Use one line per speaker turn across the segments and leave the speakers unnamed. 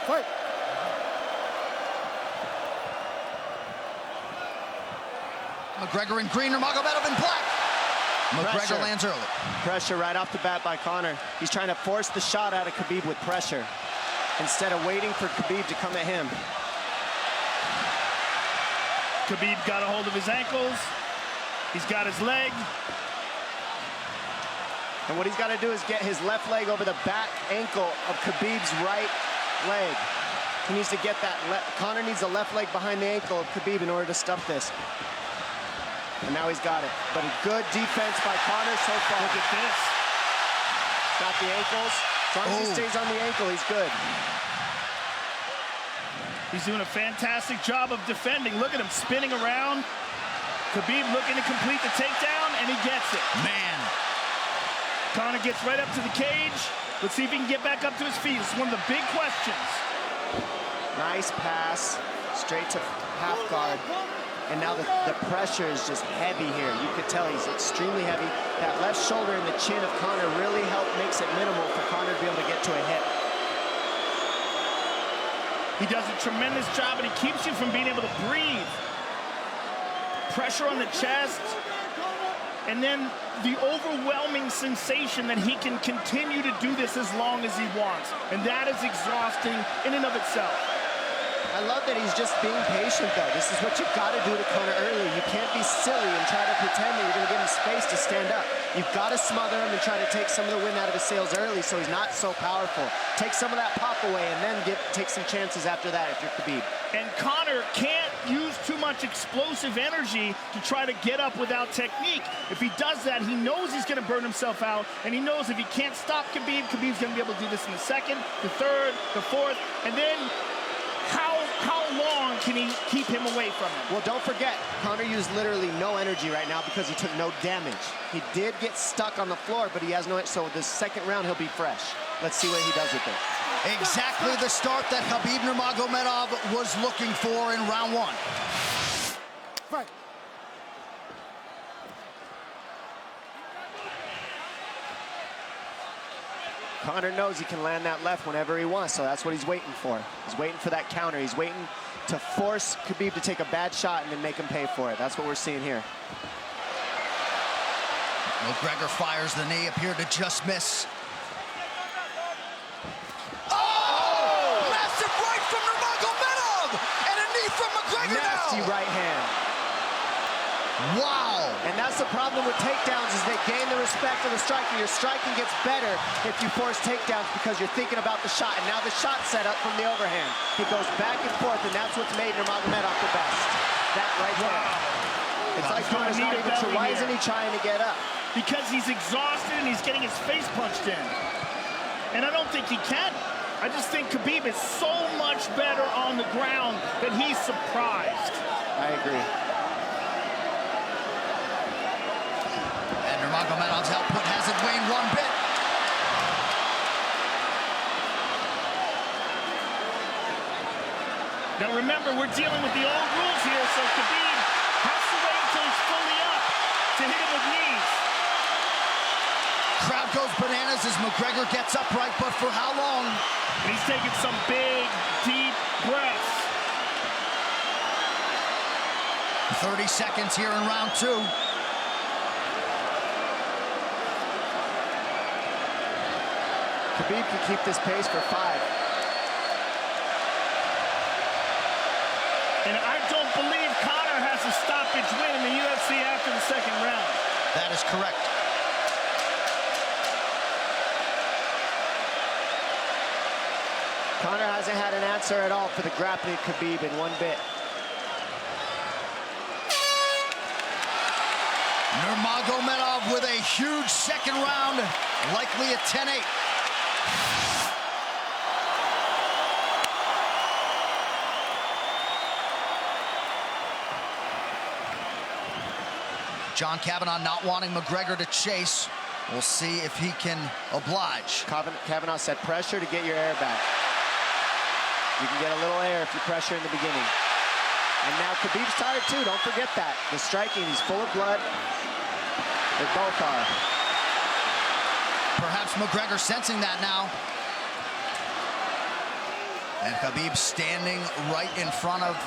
Fight.
McGregor in green, Nurmagomedov in black. McGregor lands early.
Pressure right off the bat by Conor. He's trying to force the shot out of Khabib with pressure instead of waiting for Khabib to come at him.
Khabib got a hold of his ankles. He's got his leg.
And what he's got to do is get his left leg over the back ankle of Khabib's right leg. He needs to get that. Conor needs the left leg behind the ankle of Khabib in order to stuff this. And now he's got it. But a good defense by Conor so far.
Look at this.
Got the ankles. As long as he stays on the ankle, he's good.
He's doing a fantastic job of defending. Look at him spinning around. Khabib looking to complete the takedown, and he gets it.
Man.
Conor gets right up to the cage. Let's see if he can get back up to his feet. It's one of the big questions.
Nice pass, straight to half guard. And now the pressure is just heavy here. You could tell he's extremely heavy. That left shoulder and the chin of Conor really makes it minimal for Conor to be able to get to a hit.
He does a tremendous job, and he keeps you from being able to breathe. Pressure on the chest, and then the overwhelming sensation that he can continue to do this as long as he wants. And that is exhausting in and of itself.
I love that he's just being patient, though. This is what you've got to do to Conor early. You can't be silly and try to pretend that you're going to give him space to stand up. You've got to smother him and try to take some of the wind out of his sails early so he's not so powerful. Take some of that pop away and then take some chances after that if you're Khabib.
And Conor can't use too much explosive energy to try to get up without technique. If he does that, he knows he's going to burn himself out, and he knows if he can't stop Khabib, Khabib's going to be able to do this in the second, the third, the fourth, and then how long can he keep him away from him?
Well, don't forget, Conor used literally no energy right now because he took no damage. He did get stuck on the floor, but he has no, so this second round he'll be fresh. Let's see what he does with it.
Exactly the start that Khabib Nurmagomedov was looking for in round one.
Fight.
Conor knows he can land that left whenever he wants, so that's what he's waiting for. He's waiting for that counter. He's waiting to force Khabib to take a bad shot and then make him pay for it. That's what we're seeing here.
McGregor fires the knee, appeared to just miss. Massive right from Nurmagomedov! And a knee from McGregor
Nasty
now!
right hand.
Wow!
And that's the problem with takedowns is they gain the respect of the striker. Your striking gets better if you force takedowns because you're thinking about the shot. And now the shot set up from the overhand. He goes back and forth, and that's what's made Nurmagomedov the best. That right there. It's like Conor's not even sure. Why isn't he trying to get up?
Because he's exhausted and he's getting his face punched in. And I don't think he can. I just think Khabib is so much better on the ground that he's surprised.
I agree.
And Nurmagomedov's output hasn't waned one bit.
Now remember, we're dealing with the old rules here, so Khabib has to wait until he's fully up to hit him with knees.
Crowd goes bananas as McGregor gets upright, but for how long?
And he's taking some big, deep breaths.
30 seconds here in round two.
Khabib can keep this pace for 5.
And I don't believe Conor has a stoppage win in the UFC after the second round.
That is correct.
Conor hasn't had an answer at all for the grappling Khabib in one bit.
Nurmagomedov with a huge second round, likely a 10-8. John Kavanagh not wanting McGregor to chase. We'll see if he can oblige.
Kavanagh said pressure to get your air back. You can get a little air if you pressure in the beginning. And now Khabib's tired too, don't forget that. The striking, he's full of blood. They both are.
Perhaps McGregor sensing that now. And Habib standing right in front of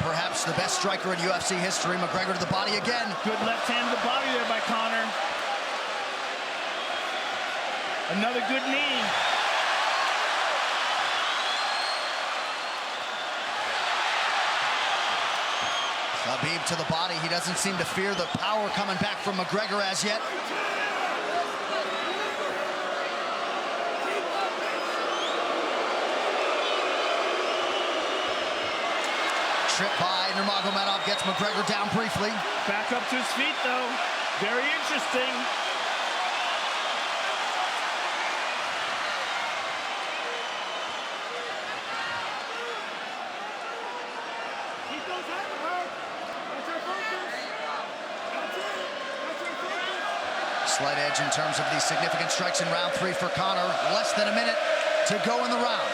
perhaps the best striker in UFC history. McGregor to the body again.
Good left hand to the body there by Conor. Another good knee.
Habib to the body. He doesn't seem to fear the power coming back from McGregor as yet. Trip by Nurmagomedov gets McGregor down briefly.
Back up to his feet, though. Very interesting.
Keep those hands hard. That's our focus. That's it. That's our focus.
Slight edge in terms of the significant strikes in round 3 for Conor. Less than a minute to go in the round.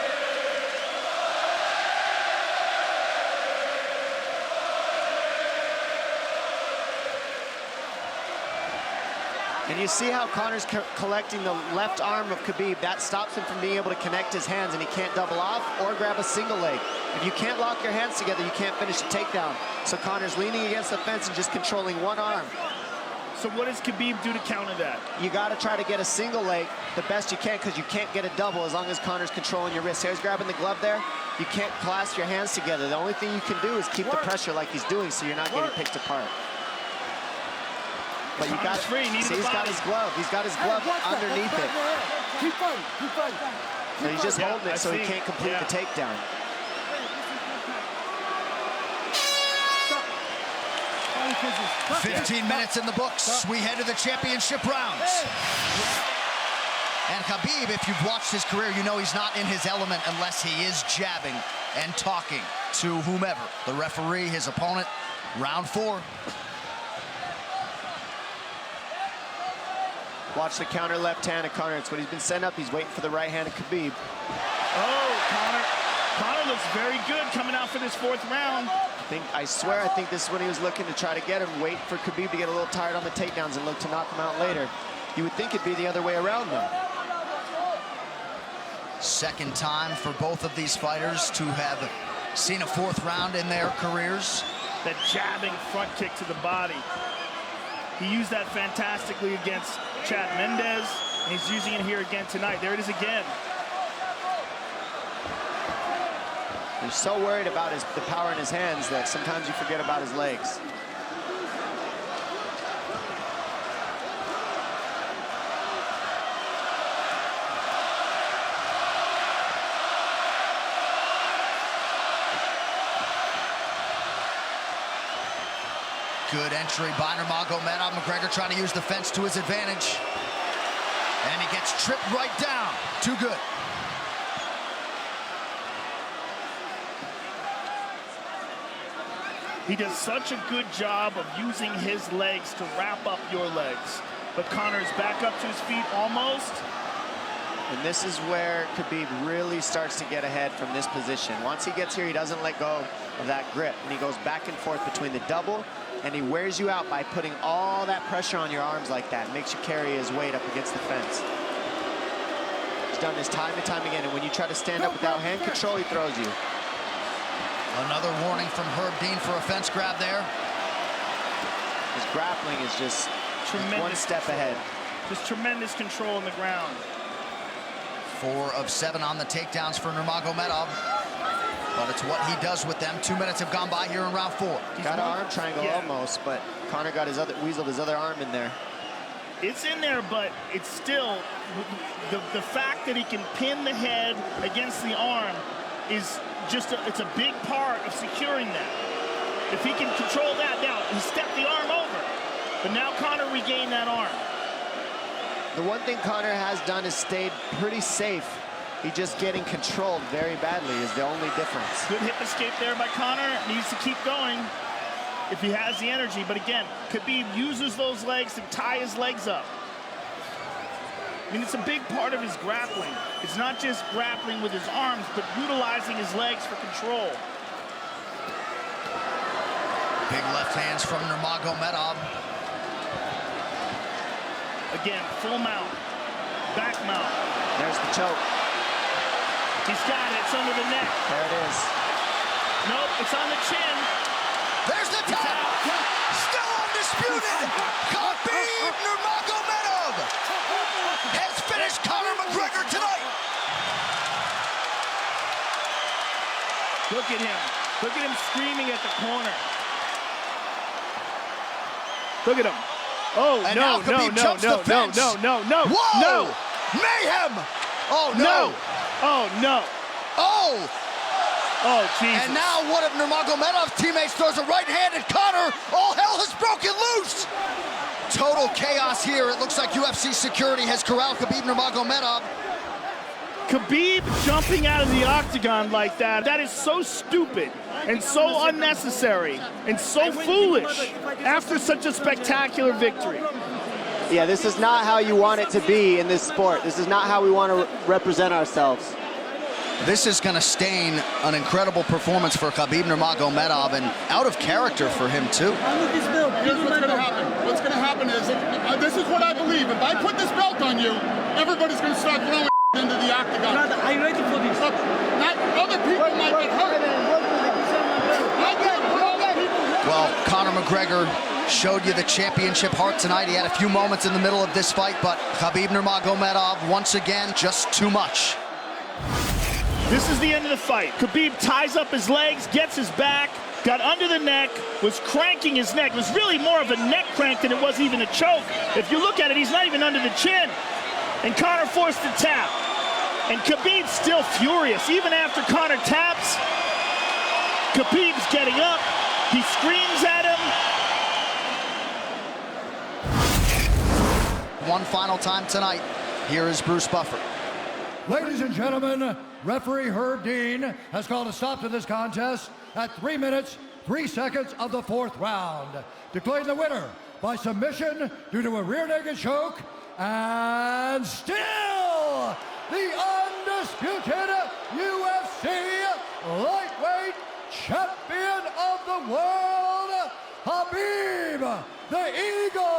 And you see how Conor's collecting the left arm of Khabib. That stops him from being able to connect his hands, and he can't double off or grab a single leg. If you can't lock your hands together, you can't finish the takedown. So Conor's leaning against the fence and just controlling one arm.
So what does Khabib do to counter that?
You got to try to get a single leg the best you can, because you can't get a double as long as Conor's controlling your wrist. Here's grabbing the glove there. You can't clasp your hands together. The only thing you can do is keep the pressure like he's doing, so you're not getting picked apart. But you got
free.
See, he's got his glove. He's got his glove underneath it.
Keep fighting. Keep fighting.
So he's just holding it so he can't complete the takedown.
Stop.
15 minutes in the books. We head to the championship rounds. And Habib, if you've watched his career, you know he's not in his element unless he is jabbing and talking to whomever. The referee, his opponent. Round 4.
Watch the counter left hand of Conor. It's what he's been setting up. He's waiting for the right hand of Khabib.
Oh, Conor looks very good coming out for this 4th round.
I swear, I think this is when he was looking to try to get him, wait for Khabib to get a little tired on the takedowns and look to knock him out later. You would think it'd be the other way around, though.
Second time for both of these fighters to have seen a 4th round in their careers.
That jabbing front kick to the body. He used that fantastically against Chad Mendes, and he's using it here again tonight. There it is again.
He's so worried about the power in his hands that sometimes you forget about his legs.
Good entry by Nurmagomedov. McGregor trying to use the fence to his advantage. And he gets tripped right down. Too good.
He does such a good job of using his legs to wrap up your legs. But Conor's back up to his feet almost.
And this is where Khabib really starts to get ahead from this position. Once he gets here, he doesn't let go of that grip. And he goes back and forth between the double, and he wears you out by putting all that pressure on your arms like that. It makes you carry his weight up against the fence. He's done this time and time again, and when you try to stand up without hand control, he throws you.
Another warning from Herb Dean for a fence grab there.
His grappling is just one step ahead.
Just tremendous control on the ground.
4 of 7 on the takedowns for Nurmagomedov. But it's what he does with them. 2 minutes have gone by here in round 4.
Got an arm triangle almost, but Conor got weaseled his other arm in there.
It's in there, but it's still the fact that he can pin the head against the arm is just it's a big part of securing that. If he can control that, now he stepped the arm over, but now Conor regained that arm.
The one thing Conor has done is stayed pretty safe. He's just getting controlled very badly is the only difference.
Good hip escape there by Conor. Needs to keep going if he has the energy. But again, Khabib uses those legs to tie his legs up. I mean, it's a big part of his grappling. It's not just grappling with his arms, but utilizing his legs for control.
Big left hands from Nurmagomedov.
Again, full mount, back mount.
There's the choke.
He's got it. It's under the neck.
There it is.
Nope, it's on the chin.
There's the tap. Still undisputed. Khabib Nurmagomedov has finished Conor McGregor tonight.
Look at him. Look at him screaming at the corner. Look at him. Oh,
And
no,
now Khabib
no,
jumps
no,
the fence.
no, no, no, no,
Whoa!
no,
Mayhem! Oh, no.
no. Oh, no.
Oh!
Oh, Jesus.
And now one of Nurmagomedov's teammates throws a right hand at Conor. All hell has broken loose. Total chaos here. It looks like UFC security has corralled Khabib Nurmagomedov.
Khabib jumping out of the octagon like that is so stupid and so unnecessary and so foolish after such a spectacular victory.
Yeah, this is not how you want it to be in this sport. This is not how we want to represent ourselves.
This is going to stain an incredible performance for Khabib Nurmagomedov and out of character for him, too.
Here's what's going to happen. What's going to happen is, this is what I believe. If I put this belt on you, everybody's going to start throwing into the octagon.
Brother, are you ready for this?
Look, not other people might get hurt.
Well, Conor McGregor showed you the championship heart tonight. He had a few moments in the middle of this fight, but Khabib Nurmagomedov, once again, just too much.
This is the end of the fight. Khabib ties up his legs, gets his back, got under the neck, was cranking his neck. It was really more of a neck crank than it was even a choke. If you look at it, he's not even under the chin. And Conor forced the tap. And Khabib's still furious. Even after Conor taps, Khabib's getting up. He screams at him.
One final time tonight. Here is Bruce Buffer.
Ladies and gentlemen, referee Herb Dean has called a stop to this contest at 3 minutes, 3 seconds of the 4th round, declaring the winner by submission due to a rear naked choke, and still the undisputed UFC lightweight champion of the world, Habib, the Eagle